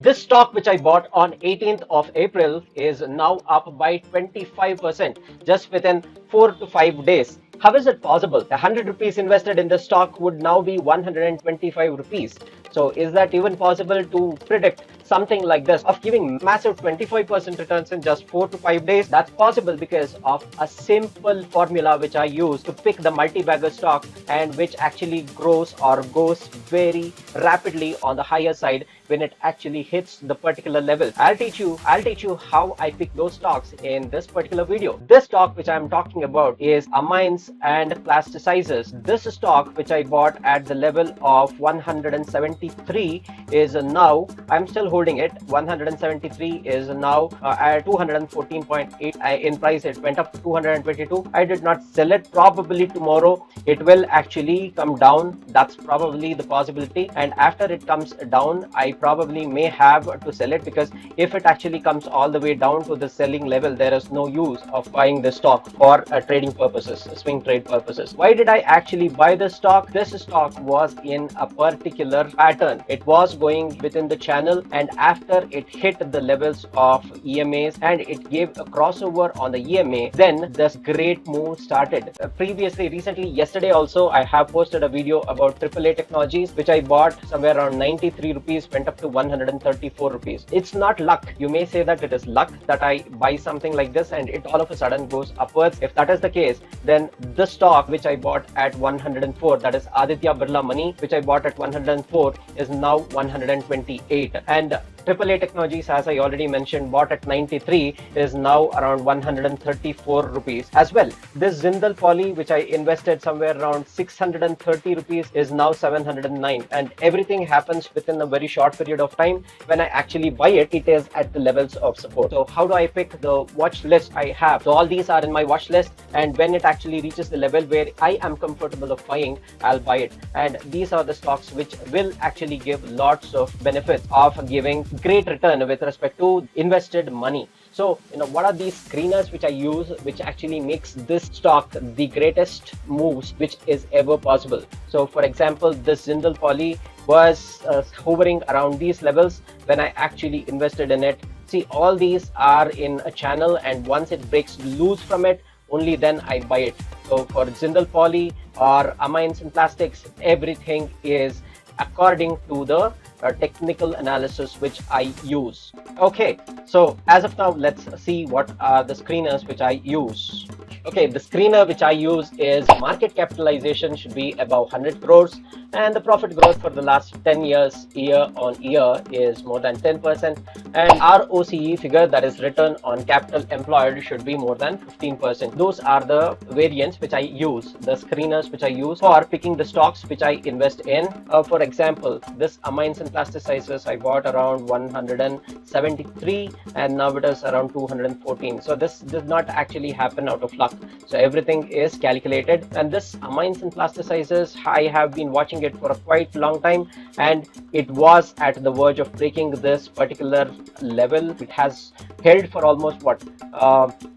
This stock which I bought on 18th of April is now up by 25% just within 4 to 5 days. How is it possible? 100 rupees invested in the stock would now be 125 rupees. So is that even possible to predict something like this of giving massive 25% returns in just 4 to 5 days? That's possible because of a simple formula which I use to pick the multi-bagger stock and which actually grows or goes very rapidly on the higher side when it actually hits the particular level. I'll teach you how I pick those stocks in this particular video. This stock which I'm talking about is Amines and Plasticizers. This stock which I bought at the level of 173 is now, I'm still holding it. 173 is now at 214.8 in price. It went up to 222. I did not sell it. Probably tomorrow it will actually come down. That's probably the possibility, and after it comes down I probably may have to sell it, because if it actually comes all the way down to the selling level, there is no use of buying the stock for trading purposes, swing trade purposes. Why did I actually buy this stock? This stock was in a particular pattern. It was going within the channel, and after it hit the levels of EMAs and it gave a crossover on the EMA, then this great move started. Recently, yesterday also, I have posted a video about AAA Technologies, which I bought somewhere around 93 rupees, went up to 134 rupees. It's not luck. You may say that it is luck that I buy something like this and it all of a sudden goes upwards. If that is the case, then the stock which I bought at 104, that is Aditya Birla Money, which I bought at 104, is now 128. And AAA Technologies, as I already mentioned, bought at 93, is now around 134 rupees as well. This Jindal Poly, which I invested somewhere around 630 rupees, is now 709, and everything happens within a very short period of time. When I actually buy it, it is at the levels of support. So how do I pick the watch list I have? So all these are in my watch list, and when it actually reaches the level where I am comfortable of buying, I'll buy it. And these are the stocks which will actually give lots of benefits of giving great return with respect to invested money. So, what are these screeners which I use, which actually makes this stock the greatest moves which is ever possible? So, for example, this Jindal Poly was hovering around these levels when I actually invested in it. See, all these are in a channel, and once it breaks loose from it, only then I buy it. So, for Jindal Poly or Amines and Plastics, everything is according to the technical analysis which I use. Okay, so as of now, let's see what are the screeners which I use. Okay, the screener which I use is market capitalization should be above 100 crores, and the profit growth for the last 10 years year on year is more than 10%, and ROCE figure, that is return on capital employed, should be more than 15%. Those are the variants which I use, the screeners which I use for picking the stocks which I invest in. For example, this Amines and Plasticizers I bought around 173, and now it is around 214. So this did not actually happen out of luck. So everything is calculated, and this Amines and Plasticizers, I have been watching it for a quite long time, and it was at the verge of breaking this particular level. It has held for almost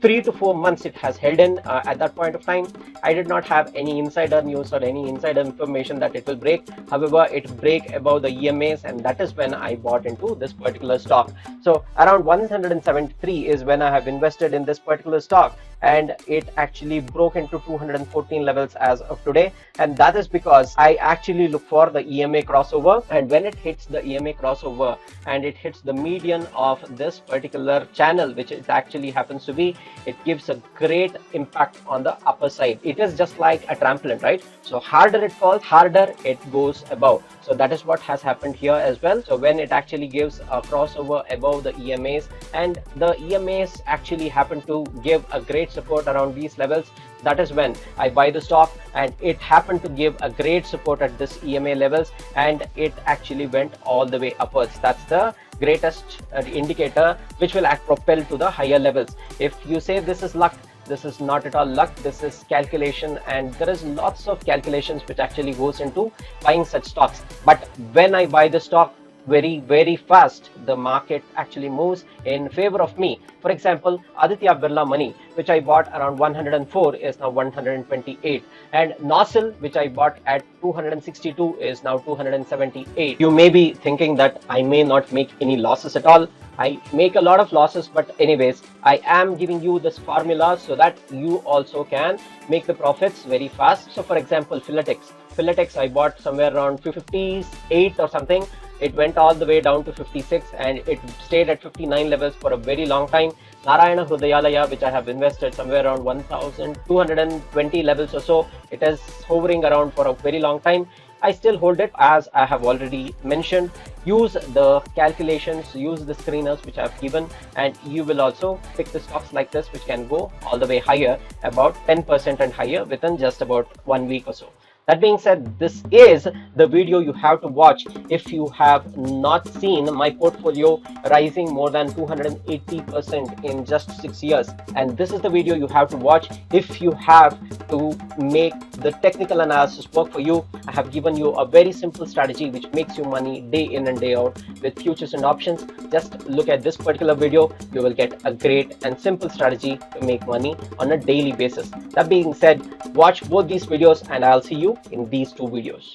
3 to 4 months. It has held in at that point of time. I did not have any insider news or any insider information that it will break. However, it break above the EMAs, and that is when I bought into this particular stock. So around 173 is when I have invested in this particular stock, and it actually broke into 214 levels as of today, and that is because I actually look for the EMA crossover, and when it hits the EMA crossover and it hits the median of this particular channel, which it actually happens to be, it gives a great impact on the upper side. It is just like a trampoline, right? So harder it falls, harder it goes above. So that is what has happened here as well. So when it actually gives a crossover above the EMAs, and the EMAs actually happen to give a great support around these levels, that is when I buy the stock, and it happened to give a great support at this EMA levels, and it actually went all the way upwards. That's the greatest indicator which will propel to the higher levels. If you say this is luck, this is not at all luck. This is calculation, and there is lots of calculations which actually goes into buying such stocks. But when I buy the stock, very fast the market actually moves in favor of me. For example, Aditya Birla Money, which I bought around 104, is now 128, and Nozzle, which I bought at 262, is now 278. You may be thinking that I may not make any losses at all. I make a lot of losses, but anyways, I am giving you this formula so that you also can make the profits very fast. So for example, Philatex I bought somewhere around 58 or something. It went all the way down to 56 and it stayed at 59 levels for a very long time. Narayana Hrudayalaya, which I have invested somewhere around 1220 levels or so, it is hovering around for a very long time. I still hold it, as I have already mentioned. Use the calculations, use the screeners which I have given, and you will also pick the stocks like this which can go all the way higher, about 10% and higher within just about 1 week or so. That being said, this is the video you have to watch if you have not seen my portfolio rising more than 280% in just 6 years. And this is the video you have to watch if you have to make the technical analysis work for you. I have given you a very simple strategy which makes you money day in and day out with futures and options. Just look at this particular video. You will get a great and simple strategy to make money on a daily basis. That being said, watch both these videos and I'll see you in these two videos.